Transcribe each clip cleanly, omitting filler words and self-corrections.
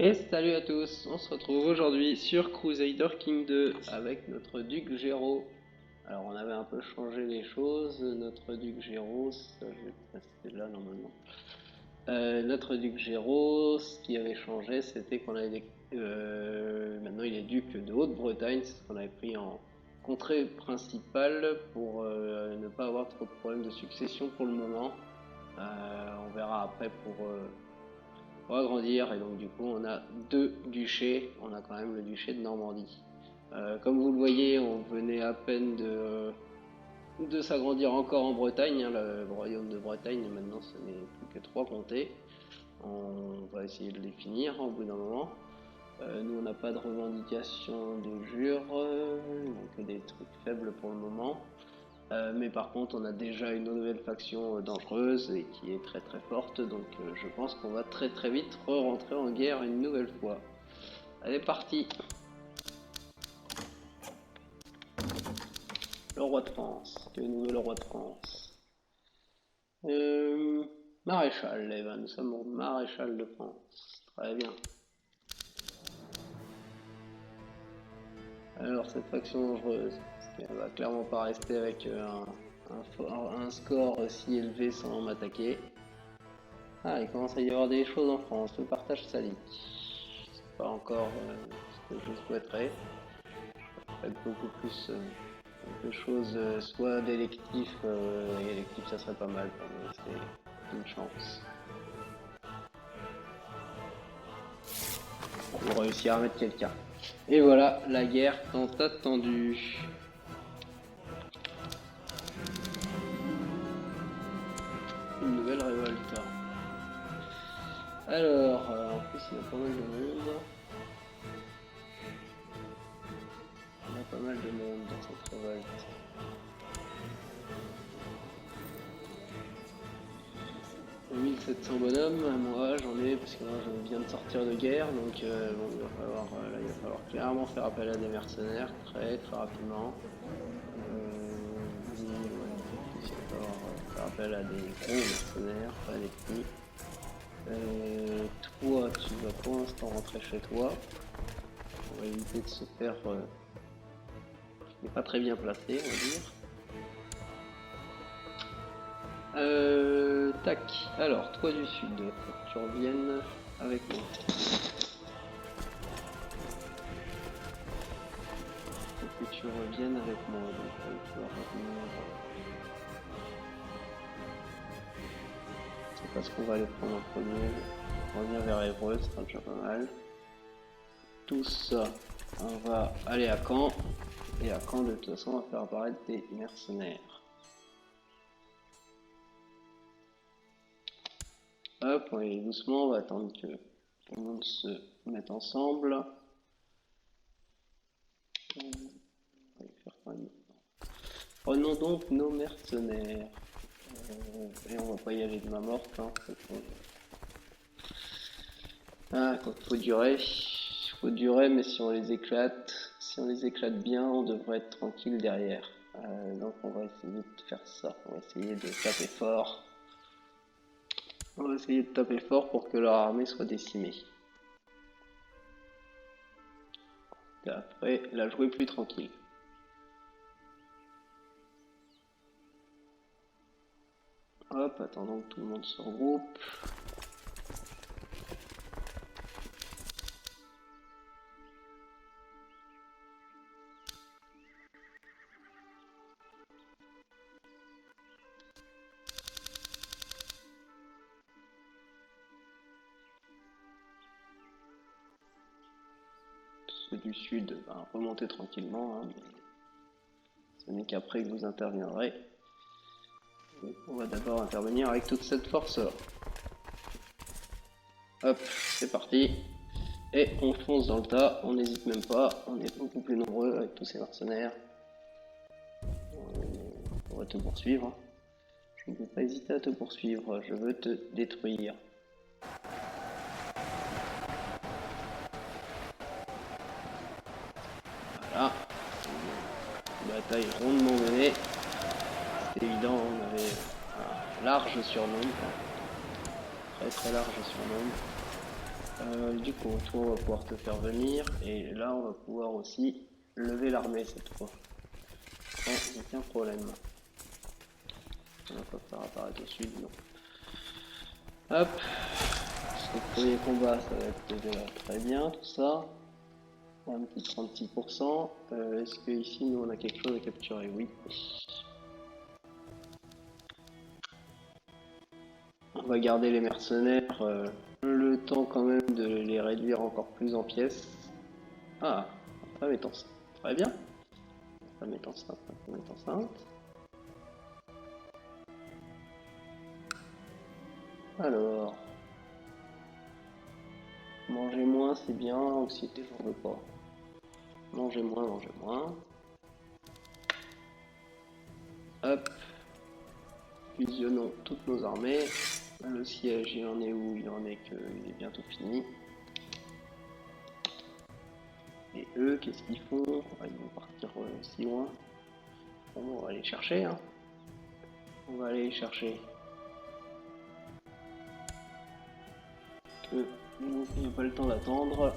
Et salut à tous, on se retrouve aujourd'hui sur Crusader King 2 avec notre duc Géraud. Alors on avait un peu changé les choses, notre duc Géraud, ça je vais passer là normalement. Notre duc Géraud, ce qui avait changé c'était qu'on avait maintenant il est duc de Haute-Bretagne, c'est ce qu'on avait pris en contrée principale pour ne pas avoir trop de problèmes de succession pour le moment. On verra après pour agrandir, et donc du coup on a deux duchés, on a quand même le duché de Normandie. Comme vous le voyez, on venait à peine de s'agrandir encore en Bretagne, hein, le royaume de Bretagne maintenant ce n'est plus que trois comtés. On va essayer de les finir au bout d'un moment. Nous on n'a pas de revendication de jure, donc des trucs faibles pour le moment. Mais par contre, on a déjà une nouvelle faction dangereuse et qui est très très forte, donc je pense qu'on va très très vite re-rentrer en guerre une nouvelle fois. Allez, parti. Le roi de France. Que nous le roi de France. Euh, Maréchal, eh ben, nous sommes au maréchal de France. Très bien. Alors, cette faction dangereuse, elle va clairement pas rester avec un score si élevé sans m'attaquer. Ah, il commence à y avoir des choses en France. Le partage salique. C'est pas encore ce que je souhaiterais. Je ferais beaucoup plus de choses, soit d'électifs, et électifs ça serait pas mal pour me laisser une chance. Pour réussir à mettre quelqu'un. Et voilà, la guerre tant attendue. Une nouvelle révolte. Alors, en plus il y a pas mal de monde. Il y a pas mal de monde dans cette révolte. 1700 bonhommes, moi j'en ai parce que moi je viens de sortir de guerre, donc bon, il va falloir clairement faire appel à des mercenaires très très rapidement. Il va falloir faire appel à des gros mercenaires, pas des petits. Toi, tu vas pour l'instant rentrer chez toi. On va éviter de se faire. Il n'est pas très bien placé, on va dire. Tac. Alors, toi du sud, faut que tu reviennes avec moi. Faut que tu reviennes avec moi. Donc, tu vas revenir. C'est pas ce qu'on va aller prendre en premier. Revenir vers Évreux, ce sera déjà pas mal. Tout ça, on va aller à Caen. Et à Caen, de toute façon, on va faire apparaître des mercenaires. Hop, on va y aller doucement, on va attendre que tout le monde se mette ensemble. On va y faire quand même. Prenons donc nos mercenaires. Et on va pas y aller de main morte, hein, ah, quand il faut durer, mais si on les éclate bien, on devrait être tranquille derrière. Donc on va essayer de faire ça, on va essayer de taper fort. On va essayer de taper fort pour que leur armée soit décimée. Et après, la jouer plus tranquille. Hop, attendons que tout le monde se regroupe. Ceux du sud, ben, remontez tranquillement, hein, mais ce n'est qu'après que vous interviendrez. Et on va d'abord intervenir avec toute cette force-là. Hop, c'est parti. Et on fonce dans le tas, on n'hésite même pas, on est beaucoup plus nombreux avec tous ces mercenaires. On va te poursuivre. Je ne vais pas hésiter à te poursuivre, je veux te détruire. Voilà. Bataille rondement menée. C'est évident, on avait un large surnombre. Très très large surnombre. Du coup, toi, on va pouvoir te faire venir. Et là, on va pouvoir aussi lever l'armée cette fois. Sans aucun problème. On va pas faire apparaître au sud, non. Hop. Ce premier combat, ça va être déjà très bien, tout ça. Un petit 36%. Est-ce que ici, nous, on a quelque chose à capturer? Oui. On va garder les mercenaires le temps quand même de les réduire encore plus en pièces. Ah, la femme est enceinte. Très bien. La femme est enceinte, la femme est enceinte. Alors, manger moins, c'est bien. Anxiété, j'en veux pas. Manger moins, manger moins. Hop. Fusionnons toutes nos armées. Le siège, il en est où? Il en est qu'il est bientôt fini. Et eux, qu'est-ce qu'ils font? Ils vont partir si loin. Bon, on va aller chercher, hein. On va aller les chercher. Eux, il n'y a pas le temps d'attendre.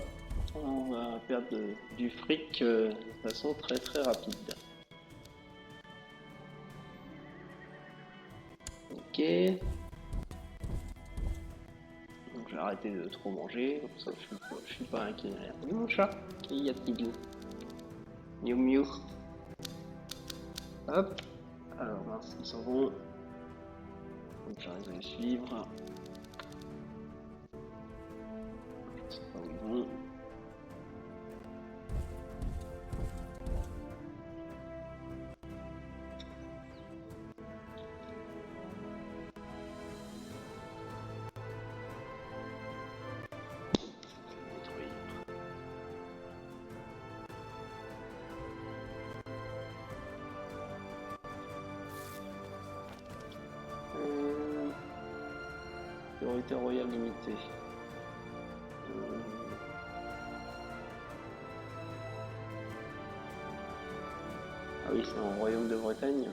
On va perdre du fric de façon très très rapide. Ok. Donc je vais arrêter de trop manger, comme ça je suis pas inquiet. Et mon chat, qu'y a-t-il? Miou miou. Hop. Alors mince, ils s'en vont. Donc j'arrive à les suivre. Je sais pas où ils vont. Priorité royale limitée. Ah oui, c'est un royaume de Bretagne.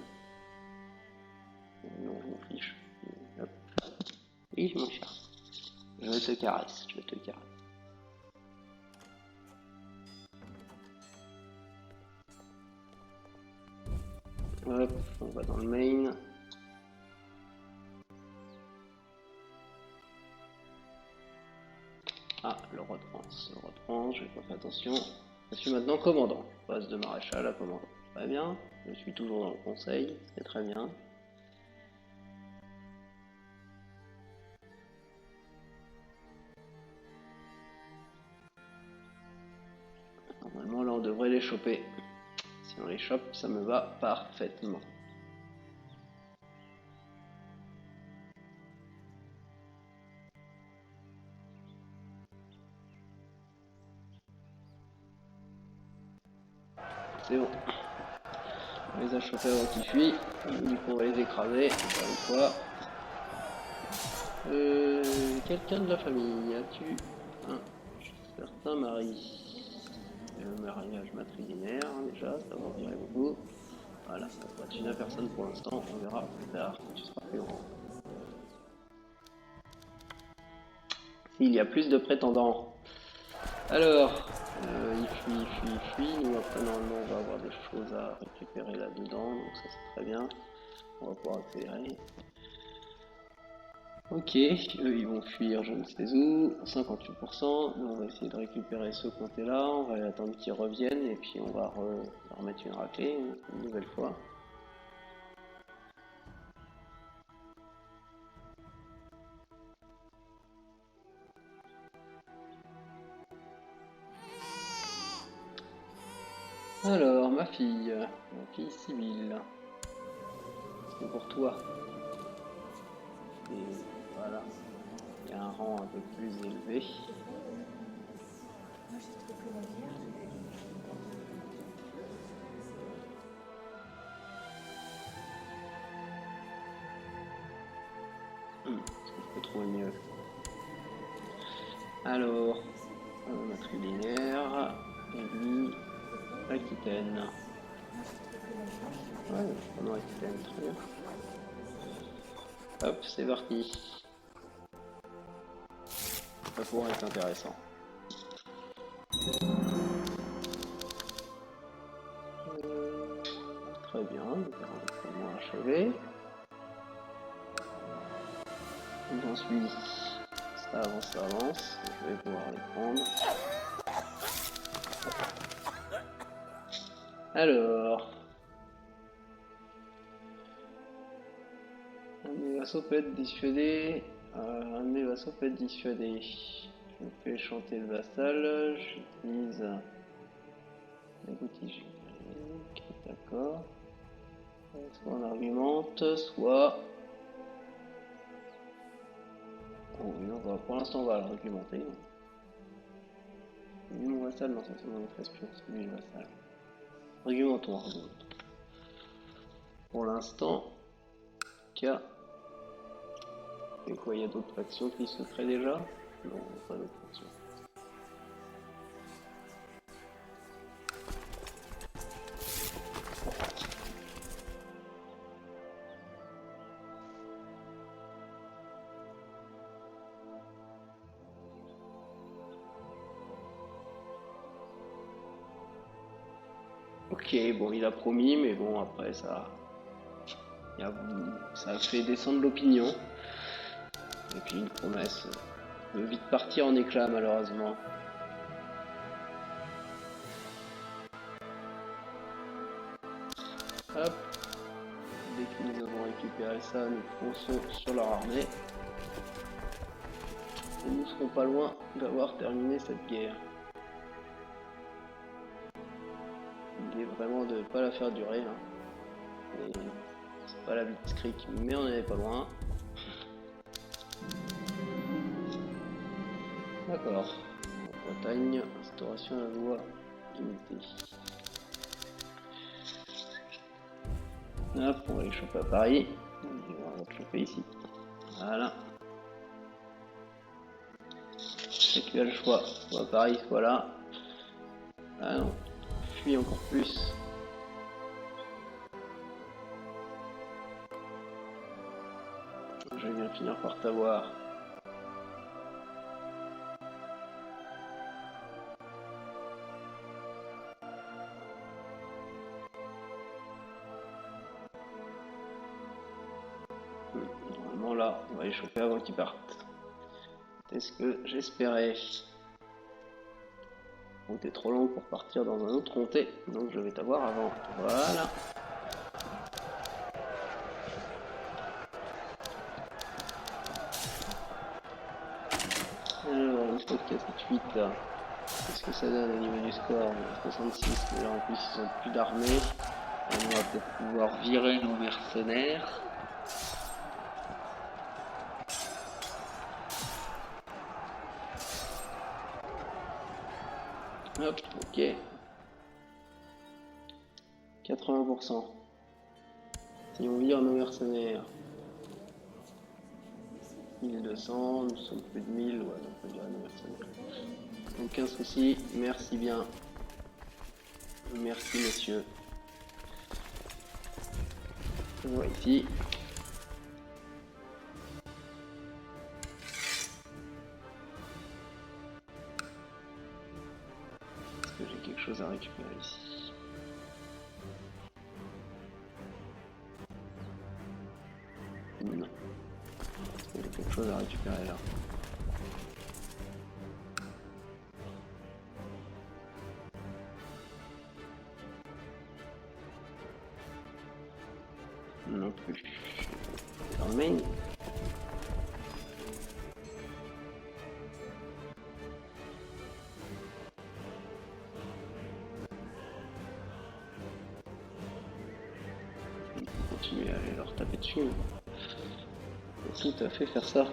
Non, je m'en fiche. Hop. Oui, mon chat. Je te caresse, je te caresse. Hop, on va dans le main. Ah, le roi de France, je n'ai pas fait attention. Je suis maintenant commandant. Je passe de maréchal à commandant. Très bien, je suis toujours dans le conseil, c'est très bien. Normalement, là, on devrait les choper. Si on les chope, ça me va parfaitement. C'est bon. On les a chopés avant qu'ils fuient. Du coup, on va les écraser, encore une fois. Quelqu'un de la famille, as-tu un certain mari? Le mariage matrilinéaire, déjà, ça va en virer beaucoup. Voilà, ça va être une personne pour l'instant, on verra plus tard quand tu seras plus grand. S'il y a plus de prétendants. Alors, il fuit. Nous, après, normalement, on va avoir des choses à récupérer là-dedans, donc ça c'est très bien. On va pouvoir accélérer. Ok, eux ils vont fuir je ne sais où, 58%, nous on va essayer de récupérer ce côté là, on va attendre qu'ils reviennent et puis on va leur remettre une raclée une nouvelle fois. Alors ma fille Sibylle, c'est pour toi. Et voilà, il y a un rang un peu plus élevé. Est-ce que je peux trouver mieux? Alors, matrilinéaire, élu, Aquitaine. Ouais, prenons Aquitaine, très bien. Hop, c'est parti. Ça pourrait être intéressant. Très bien, nous avons achevé. Ensuite, ça avance, ça avance. Je vais pouvoir les prendre. Alors, un de mes vassaux peut être dissuadé. Un de mes vassaux peut être dissuadé. Je fais chanter le vassal. J'utilise les boutiques. D'accord. Soit on argumente, soit. Oh, oui, pour l'instant, on va l'argumenter. Lui, mon vassal, non, ça c'est mon autre espion, c'est lui le vassal. Argumentons, argumentons. Pour l'instant, K. Et quoi, il y a d'autres factions qui se créent déjà? Non, pas d'autres factions. Ok, bon, il a promis, mais bon, après, ça a fait descendre l'opinion. Et puis une promesse peut vite partir en éclat, malheureusement. Hop. Dès que nous avons récupéré ça, nous fonçons sur leur armée. Et nous serons pas loin d'avoir terminé cette guerre. L'idée vraiment de ne pas la faire durer. Hein. Et c'est pas la blitzkrieg, mais on n'est pas loin. D'accord. En Bretagne, instauration de la loi limitée. Hop, on va les choper à Paris. On va te choper ici. Voilà. C'est qu'il a le choix. Soit à Paris, soit là. Ah non. Fuis encore plus. Je vais bien finir par t'avoir. Normalement là, on va les choper avant qu'ils partent. C'est ce que j'espérais. Bon, t'es trop long pour partir dans un autre comté, donc je vais t'avoir avant. Voilà. Alors, une fois qu'il y a cette fuite là, qu'est-ce que ça donne au niveau du score? 66, mais là en plus ils ont plus d'armée. On va peut-être pouvoir virer nos mercenaires. Hop, ok. 80%. Si on vire nos mercenaires. 1200, nous sommes plus de 1000, ouais, on peut virer nos mercenaires. Aucun souci, merci bien. Merci monsieur. On voit ici. Est-ce que j'ai quelque chose à récupérer ici? Non. Est-ce que j'ai quelque chose à récupérer là? Non plus. Dans le main. On peut continuer à aller leur taper dessus. On peut tout à fait faire ça.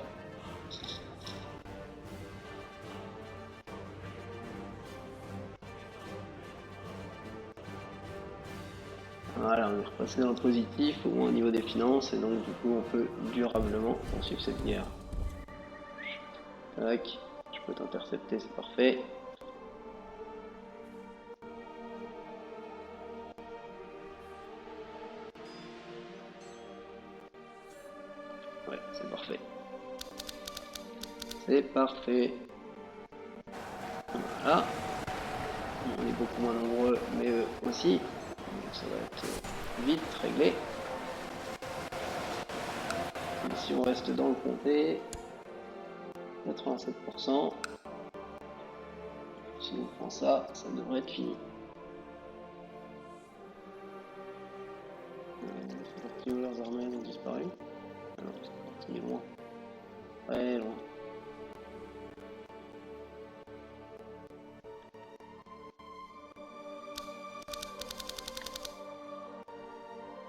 Voilà, on est repassé dans le positif, au moins au niveau des finances, et donc du coup on peut durablement poursuivre cette guerre. Tac, je peux t'intercepter, c'est parfait. Ouais, c'est parfait. C'est parfait. Voilà. On est beaucoup moins nombreux, mais eux aussi. Donc ça va être vite réglé. Et si on reste dans le comté, 87%. Si on prend ça, ça devrait être fini. C'est parti où leurs armées ont disparu? Alors, c'est parti loin. Ouais, loin.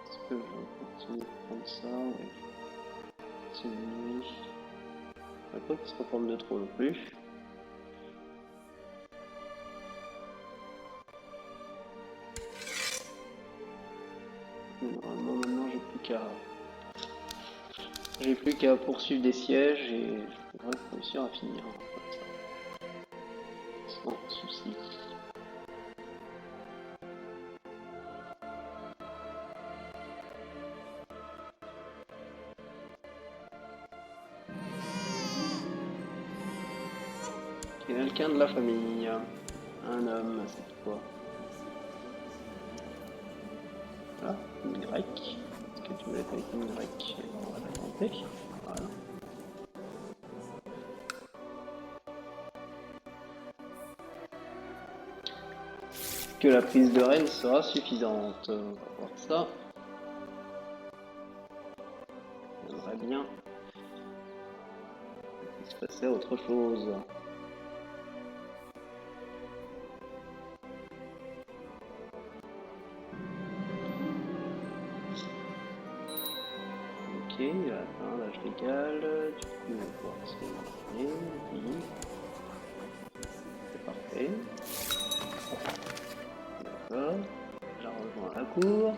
Est-ce que je vais continuer de prendre ça? Ouais. C'est lui. Pas qu'il se reforme de trop non plus. Normalement maintenant j'ai plus qu'à poursuivre des sièges et je devrais réussir à finir sans souci. Quelqu'un de la famille, un homme, c'est quoi? Voilà, une grecque. Est-ce que tu veux être avec une grecque? On va la tenter. Voilà. Est-ce que la prise de Rennes sera suffisante? On va voir ça. J'aimerais bien qu'il se passait autre chose. Ok, il a atteint l'âge légal, du coup on va pouvoir se marier, oui. C'est parfait. D'accord, j'en rejoins la cour.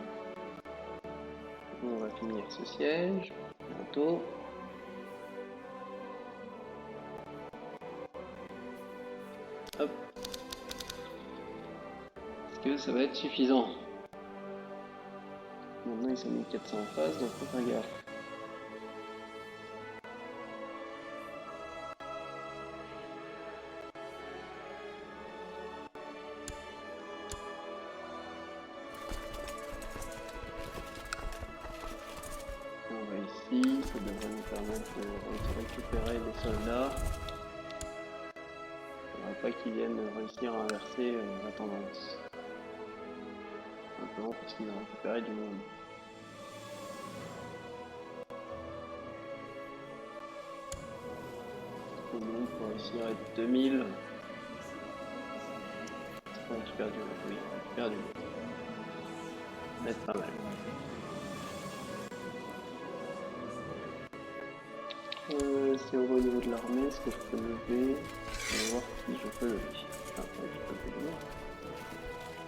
On va finir ce siège, bientôt. Hop. Est-ce que ça va être suffisant? Maintenant ils sont mis 400 en face, donc faut faire gaffe. On va ici, ça devrait nous permettre de récupérer des soldats. Il ne faudrait pas qu'ils viennent réussir à inverser la tendance. Simplement parce qu'ils ont récupéré du monde. Au monde pour réussir à être 2000. On récupère du monde, oui, on récupère du monde. Ça va être pas mal. C'est au niveau de l'armée, est-ce que je peux lever? On va voir si je peux lever. Ah, ouais, je peux lever.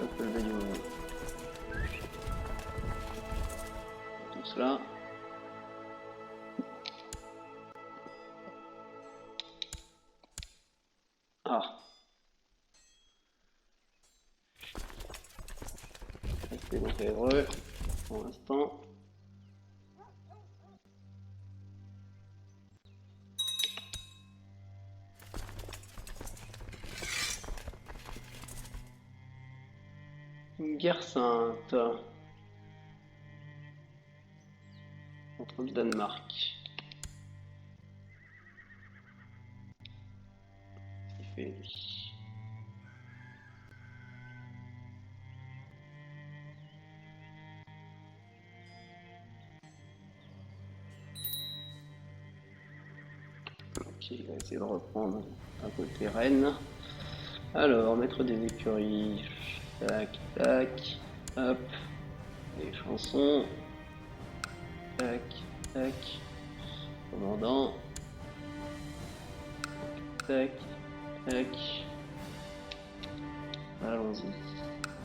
Je peux lever du monde. Tout cela. Ah. Restez donc heureux pour l'instant. Une guerre sainte contre le Danemark. Il fait lui. Ok, il va essayer de reprendre un côté Rennes. Alors, mettre des écuries. Tac, tac. Hop. Des chansons. Tac, tac. Commandant. Tac, tac. Allons-y.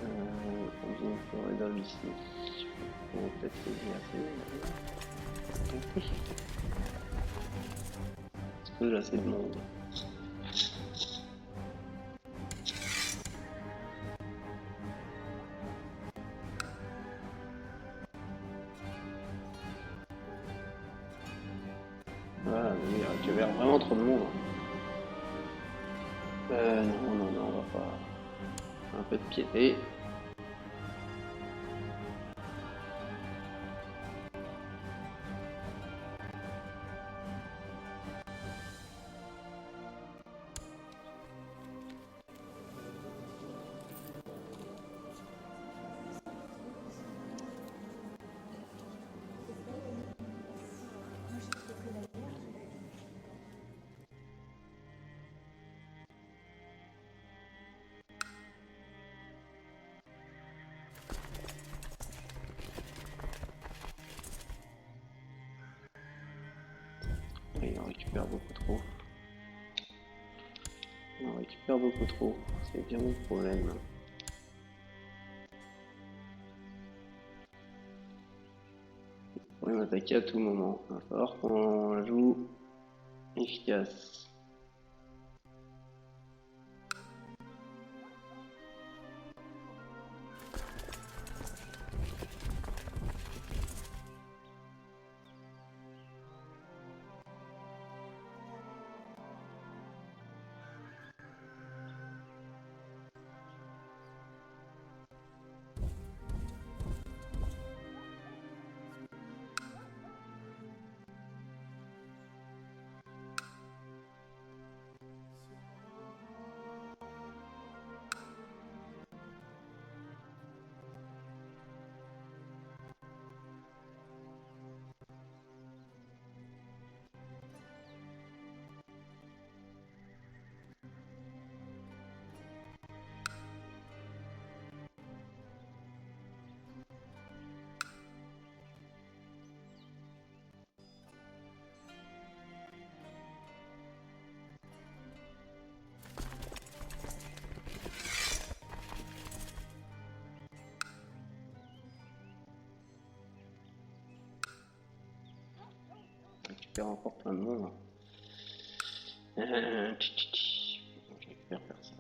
On vient de faire dans ici. On va peut-être que j'ai assez. Est-ce que j'ai assez de monde? Voilà, il récupère vraiment trop de monde. Non, non, non, on va pas. Un peu de piété. Il en récupère beaucoup trop. Il en récupère beaucoup trop. C'est bien mon problème. On peut m'attaquer à tout moment. Il va falloir qu'on joue efficace. On récupère encore plein de monde. Je récupère personne.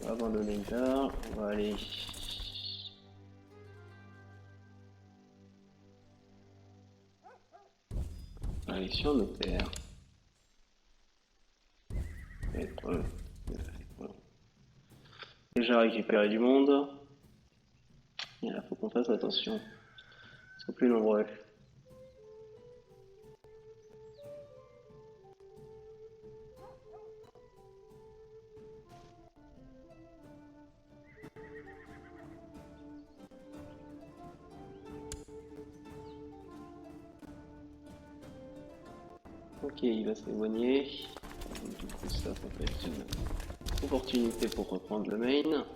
On va abandonner là. On va aller. Aller sur nos terres. Déjà récupéré du monde. Et là, faut qu'on fasse attention. Ils sont plus nombreux. Ok, il va s'éloigner. Du coup, ça peut être une opportunité pour reprendre le main.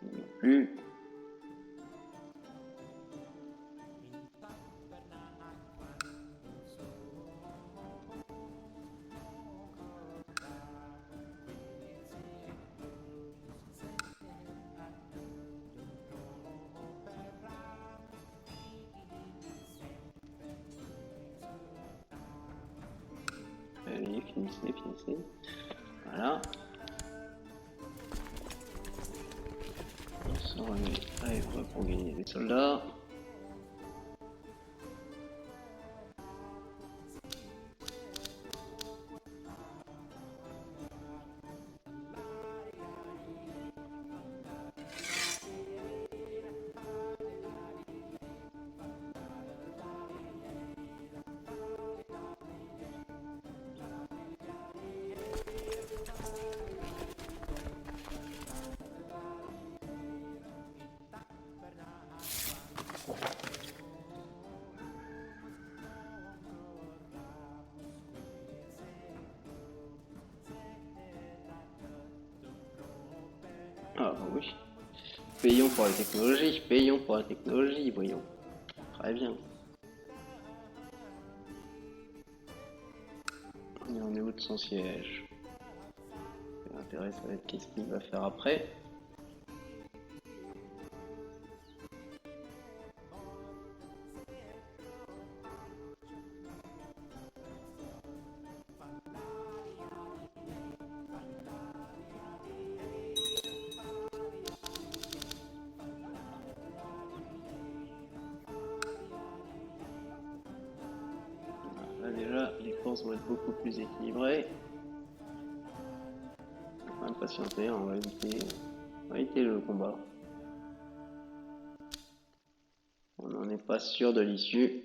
Non plus. Allez, finissez, finissez. Voilà. On se remet à œuvre pour gagner des soldats. Ah bah oui. Payons pour la technologie, payons pour la technologie, voyons. Très bien. Et on est où de son siège? L'intérêt, ça va être qu'est-ce qu'il va faire après. Là déjà, les courses vont être beaucoup plus équilibrées. On va patienter, on va éviter le combat. On n'en est pas sûr de l'issue.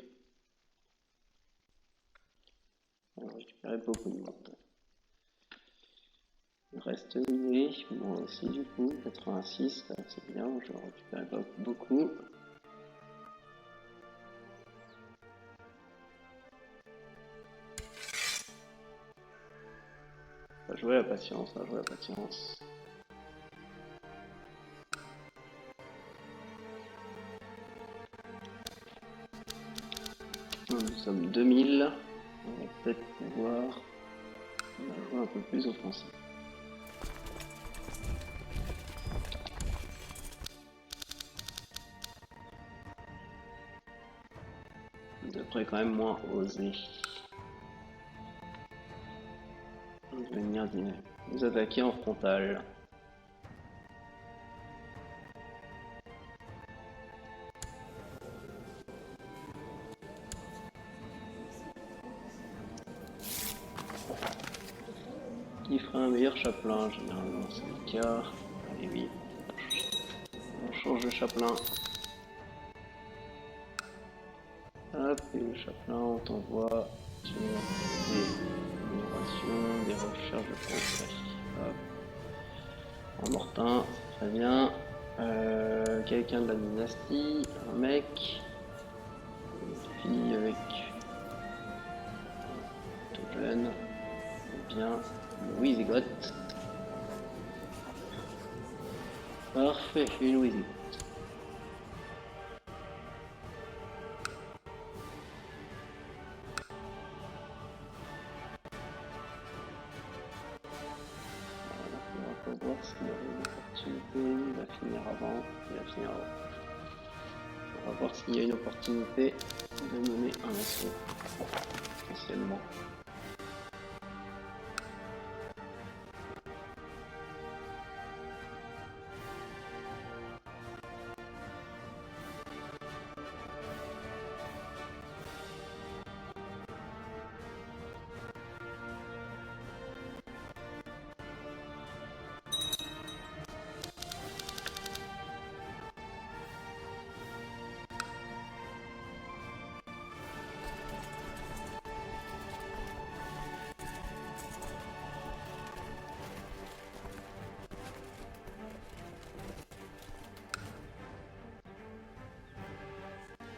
On va récupérer beaucoup de monde. Il reste lui, moi aussi du coup, 86, c'est bien, je récupère pas beaucoup. On va jouer la patience, on va jouer la patience. Nous sommes 2000, on va peut-être pouvoir jouer un peu plus offensif. On devrait quand même moins oser. On va venir nous attaquer en frontal. Qui fera un meilleur chapelain? Généralement c'est le cas. Allez oui, on change de chapelain. Hop, et le chapelain, on t'envoie sur des améliorations, des recherches de progrès. Hop. En Mortain, très bien. Quelqu'un de la dynastie, un mec, une fille avec tout jeune, bien, Wisigoth. Parfait, une Wisigoth. On va voir s'il y a une opportunité, il va finir avant, il va finir avant. On va voir s'il y a une opportunité de mener un assaut, potentiellement.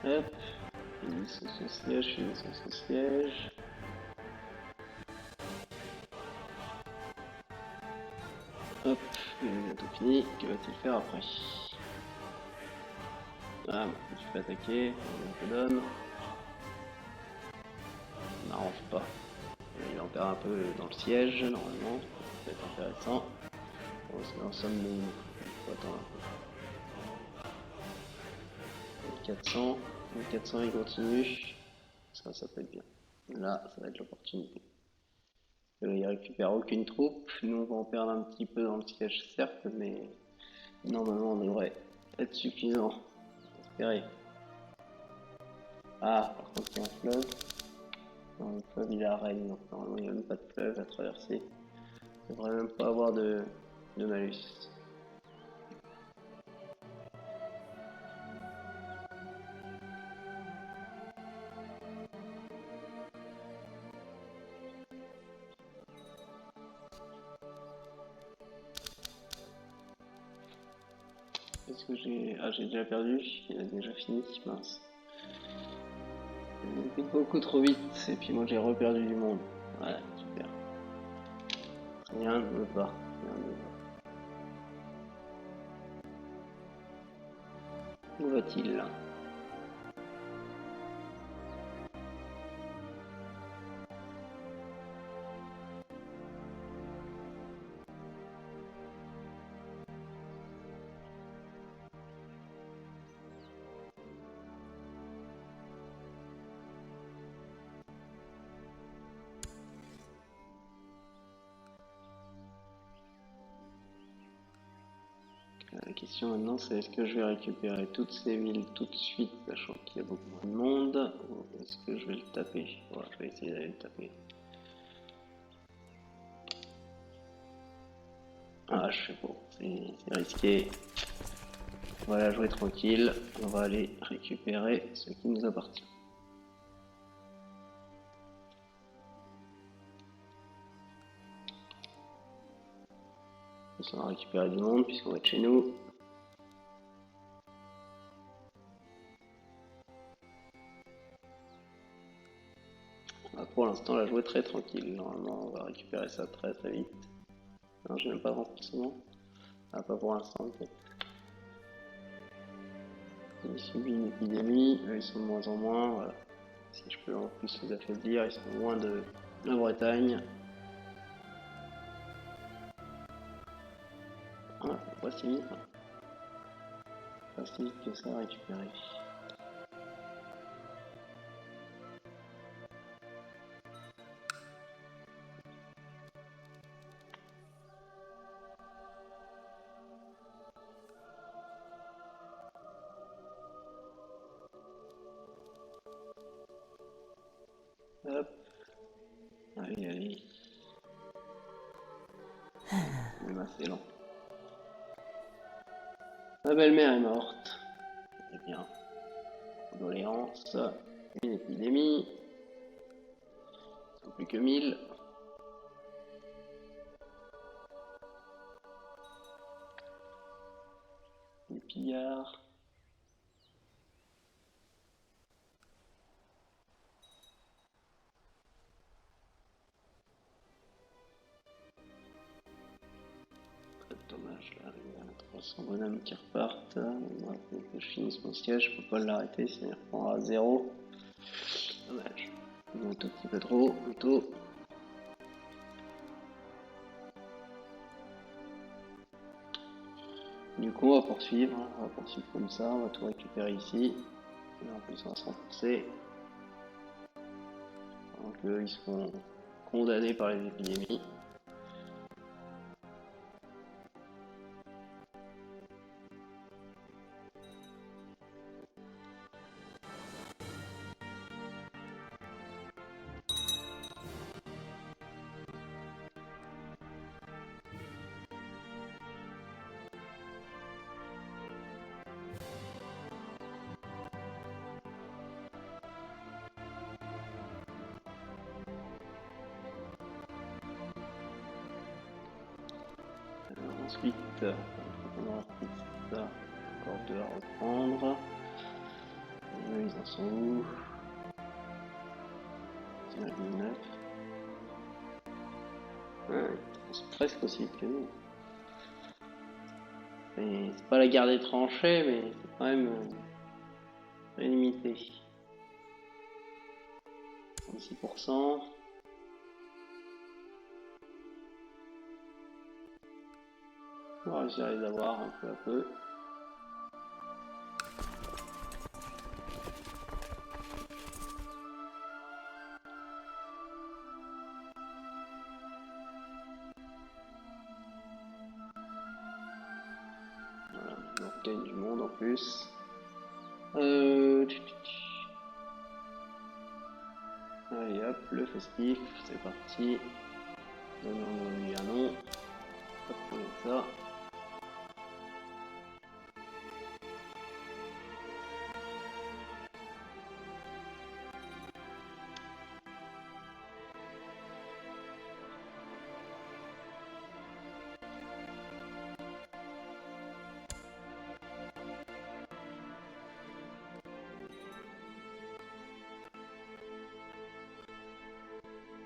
Hop, ils sont son siège, ils sont son siège. Hop, il est bientôt fini. Que va-t-il faire après? Ah, je peux attaquer, on te donne. Ça n'arrange pas. Il en perd un peu dans le siège, normalement. Ça peut être intéressant. Bon, c'est en somme, il faut attendre un peu. 1400, 1400 il continue. Ça peut être bien. Là, ça va être l'opportunité. Il récupère aucune troupe. Nous, on va en perdre un petit peu dans le siège, certes, mais normalement, on devrait être suffisant. Espérer. Ah, par contre, il y a un fleuve. Dans le fleuve, il arrête, donc normalement, il n'y a même pas de fleuve à traverser. Il ne devrait même pas avoir de malus. Est-ce que j'ai... Ah, j'ai déjà perdu. Il a déjà fini, mince. Il beaucoup trop vite, et puis moi j'ai reperdu du monde. Voilà, super. Rien ne me va. Rien ne me va. Où va-t-il là? question maintenant, c'est est-ce que je vais récupérer toutes ces villes tout de suite, sachant qu'il y a beaucoup de monde, ou est-ce que je vais le taper? Voilà, je vais essayer d'aller le taper. Ah, je sais pas, c'est risqué. On va la jouer tranquille, on va aller récupérer ce qui nous appartient. On va récupérer du monde puisqu'on va être chez nous. On va pour l'instant la jouer très tranquille. Normalement on va récupérer ça très très vite. Non, j'ai même pas renforcement. Ah, pas pour l'instant peut-être. Ils subissent une épidémie, eux ils sont de moins en moins. Voilà. Si je peux en plus les affaiblir, ils sont loin de la Bretagne. Ah, c'est pas si vite. Pas si vite que ça à récupérer. Hop. Allez, allez. Même assez lent. Ma belle-mère est morte. Eh bien, condoléances. Une épidémie. Ils sont plus que 1000. Des pillards. Dommage, là, il y a 300 bonhommes qui repartent. Moi, faut que je finisse mon siège, je peux pas l'arrêter, sinon il reprendra à 0. Dommage. Un tout petit peu trop, plutôt. Du coup, on va poursuivre comme ça, on va tout récupérer ici. Et en plus, on va se renforcer. Donc, ils seront condamnés par les épidémies. Ensuite, on va ça, encore deux à reprendre. Et eux, ils en sont où? C'est la 19. Ouais, c'est presque aussi vite que nous. C'est pas la guerre des tranchées, mais c'est quand même très limité. 36%. On va réussir à les avoir un peu à peu. Voilà, on gagne du monde en plus. Allez hop, le festif, c'est parti. Donnons-lui un nom. Hop, on met ça.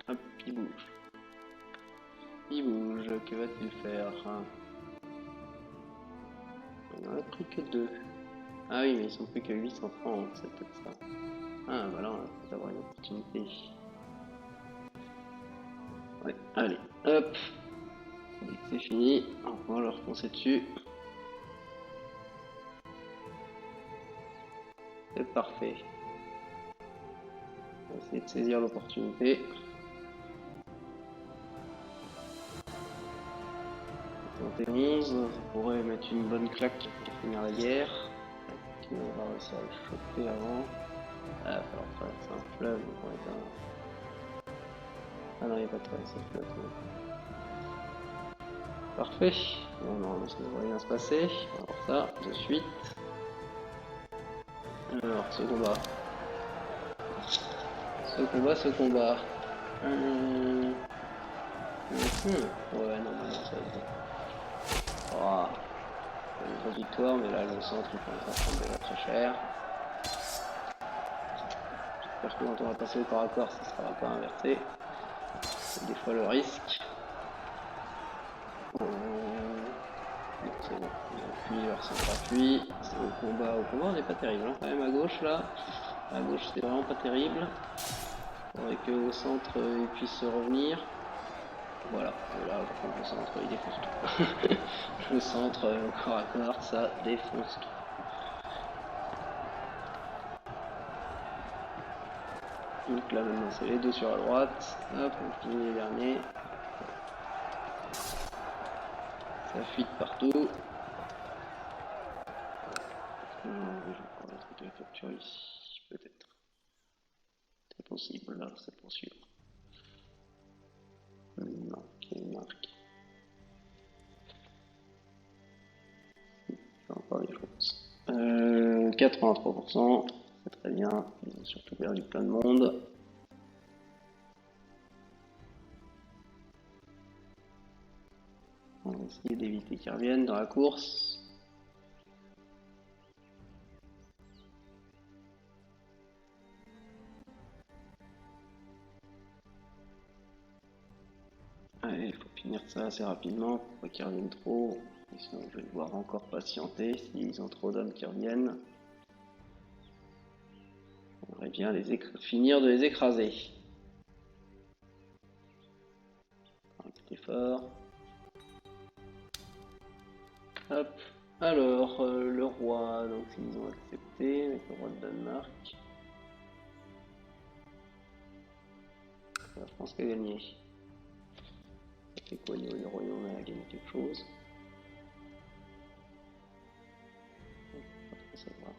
Hop, il bouge. Il bouge, que va-t-il faire? On en a pris que 2. Ah oui, mais ils sont plus que 800 francs, c'est peut-être ça. Ah, voilà, on va peut-être avoir une opportunité. Ouais, allez, hop. Dès que c'est fini, on va leur foncer dessus. C'est parfait. On va essayer de saisir l'opportunité. 71, ça pourrait mettre une bonne claque pour finir la guerre. On va réussir à le choper avant. Ah, il va falloir traverser un fleuve, donc on est un... Ah non, il n'y a pas de traverser le fleuve. Non. Parfait. Bon, normalement ça devrait bien se passer. On va voir ça de suite. Alors, ce combat. Ce combat. Ouais, normalement ça va être bon. Oh. Une grosse victoire, mais là le centre il commence à prendre déjà très cher. J'espère que quand on va passer au corps à corps, ça ne sera pas inversé. C'est des fois le risque. C'est bon, ils ont fui leur centre gratuit. C'est au combat on n'est pas terrible, hein. Quand même à gauche là. À gauche c'est vraiment pas terrible. Il faudrait qu'au centre ils puissent revenir. Voilà, et là par contre le centre il défonce tout. Le centre au corps à corps ça défonce tout. Donc là maintenant c'est les deux sur la droite. Hop, on finit les derniers. Ça fuite partout. Je vais prendre un truc de la capture ici, peut-être. C'est possible, là, c'est pour suivre. Non, quelle marque. J'ai encore des choses. 83%, c'est très bien. Ils ont surtout perdu plein de monde. On va essayer d'éviter qu'ils reviennent dans la course. Allez, il faut finir ça assez rapidement pour pas qu'ils reviennent trop. Et sinon, je vais devoir encore patienter s'ils ont trop d'hommes qui reviennent. On aimerait bien finir de les écraser. Un petit effort. Hop. Alors, le roi, donc ils ont accepté avec le roi de Danemark. C'est la France qui a gagné. Ça fait quoi niveau des royaumes? Elle a gagné quelque chose. Pas trop savoir.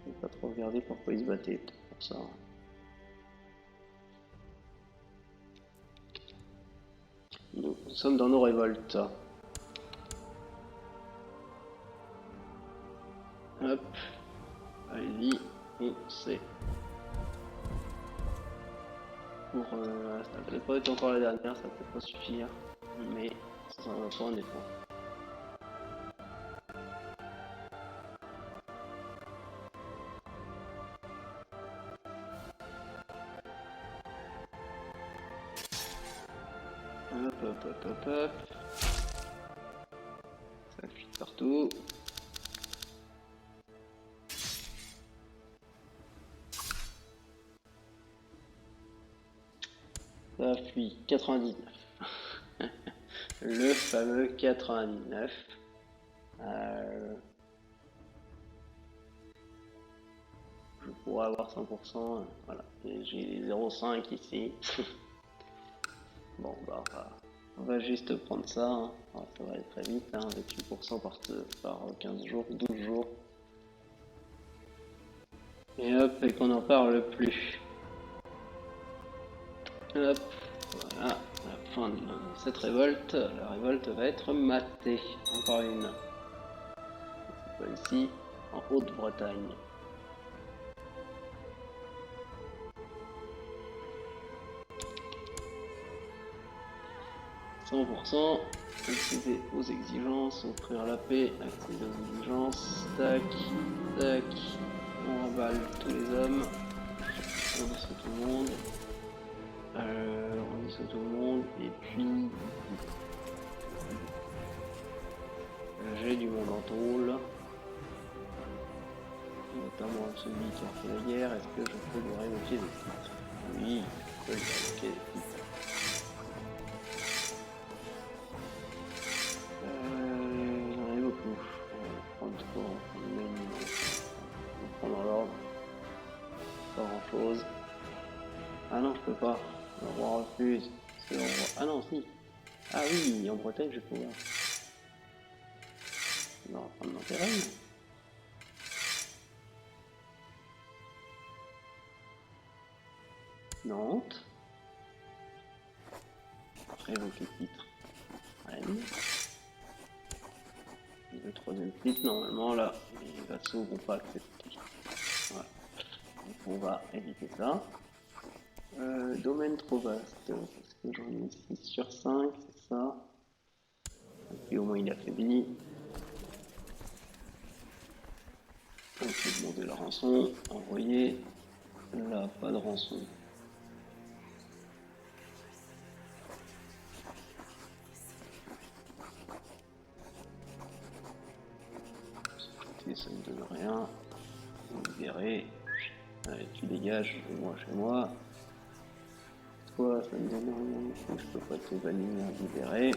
Je n'ai pas trop regardé pourquoi ils se battaient, peut-être pour ça. Nous sommes dans nos révoltes. Hop. Allez-y, on sait. Pour ça va peut-être pas être encore la dernière, ça va peut-être pas suffire, mais ça va pas honnêtement. Hop, hop, hop, hop, hop. Ça fuit partout. Ça fuit 99. Le fameux 99. Je pourrais avoir 100%. Voilà. J'ai 0,5 ici. Bon, bah, on va juste prendre ça. Hein. Alors, ça va aller très vite. Hein, 28% par 15 jours, 12 jours. Et hop, et qu'on n'en parle plus. Hop, voilà, la fin de cette révolte. La révolte va être matée. Encore une. Cette fois ici, en Haute-Bretagne. %, accéder aux exigences, offrir la paix, accéder aux exigences, tac, tac, on emballe tous les hommes, on dissout tout le monde, et puis j'ai du monde en tôle, notamment celui qui a fait la guerre. Est-ce que je peux lui révoquer des titres? Oui, je peux lui révoquer des titres. J'en ai beaucoup. On va prendre quoi? On va prendre dans l'ordre. Pas grand chose. Ah non, je peux pas. Le roi refuse. C'est le roi. Ah non, si. Ah oui, en Bretagne, je vais pouvoir. On va reprendre dans terrain. Nantes. Révoquer titre. Rennes. Le troisième titre, normalement, là, les vassaux vont pas accepter. Voilà. Donc on va éviter ça. Domaine trop vaste, parce que j'en ai 6 sur 5, c'est ça. Et puis au moins il affaiblit. On peut demander la rançon, envoyer. Là, pas de rançon. Ça ne donne rien. Libérer. Allez, tu dégages, moi chez moi. Toi, ça ne donne rien. Je peux pas te bannir, libérer.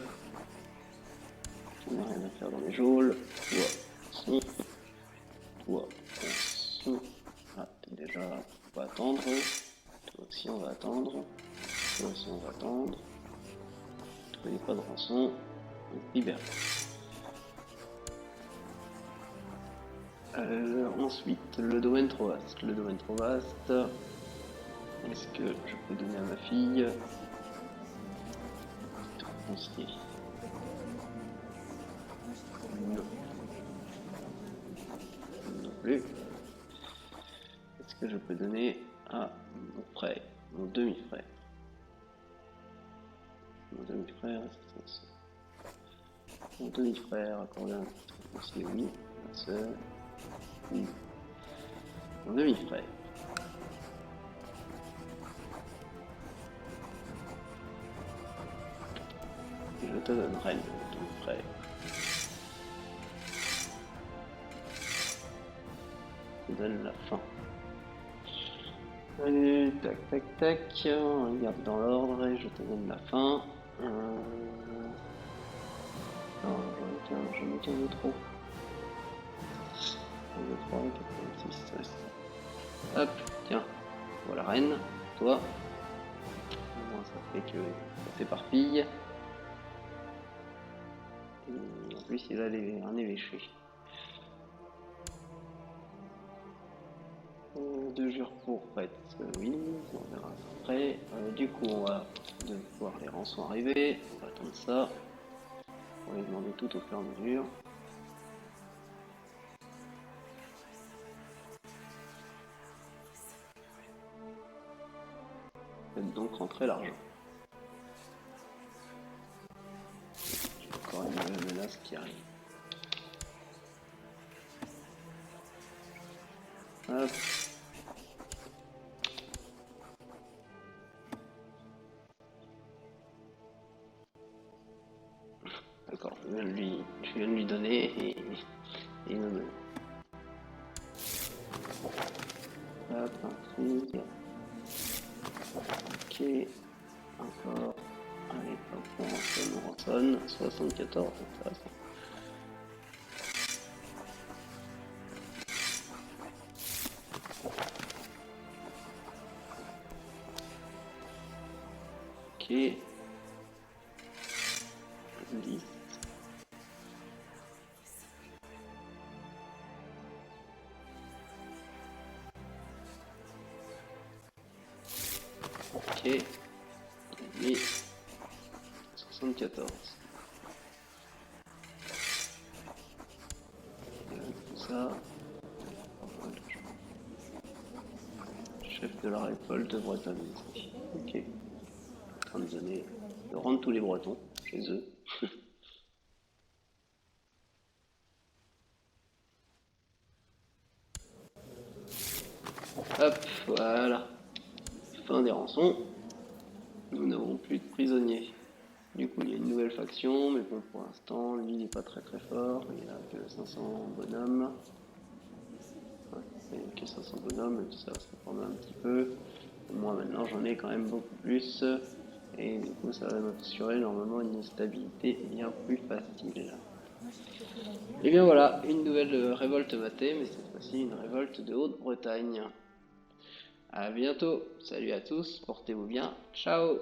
Tu n'as rien à faire dans les geôles. Toi, si. Toi, si. Ah, t'es déjà. On va attendre. Toi aussi, on va attendre. Toi aussi, on va attendre. Toi, il n'y a pas de rançon. Libère. Ensuite, le domaine trop vaste. Le domaine trop vaste. Est-ce que je peux donner à ma fille foncier? Non. Non plus. Est-ce que je peux donner à mon frère, mon demi-frère? Mon demi-frère, c'est ça. Mon demi-frère, accorder un titre foncier, oui. Ma soeur, oui. Mon demi-frère. Je te donne Rennes, mon demi-frère. Je te donne la fin. Allez, tac, tac, tac. On regarde dans l'ordre et je te donne la fin. Non, j'en ai qu'un de trop. 1, 2, 3, 4, 5, 6, 7. Hop, tiens. Voilà, reine. Toi. Au moins, ça fait que ça s'éparpille. Et en plus, il a un évêché. 2 jours pour prêtre, oui, on verra après. Du coup, on va voir les rançons arriver. On va attendre ça. On va les demander tout au fur et à mesure. Faites donc rentrer l'argent. J'ai encore une nouvelle menace qui arrive. Hop. D'accord, je viens de lui donner et il me donne. Hop, intrigue. Ok. Encore. Allez, hop, on rançonne. 74, intéressant. Ok. 10. Ok. Et 74. Tout ça. Chef de la révolte de Bretagne. Ok. En train de rendre tous les Bretons chez eux. Hop, voilà. Fin des rançons. Nous n'avons plus de prisonniers. Du coup, il y a une nouvelle faction, mais bon, pour l'instant, lui, il n'est pas très fort. Il a que 500 bonhommes. Ouais, il n'y a que 500 bonhommes, et tout ça forme un petit peu. Moi, maintenant, j'en ai quand même beaucoup plus. Et du coup, ça va m'assurer normalement une stabilité bien plus facile. Et bien voilà, une nouvelle révolte matée, mais cette fois-ci une révolte de Haute-Bretagne. A bientôt, salut à tous, portez-vous bien, ciao!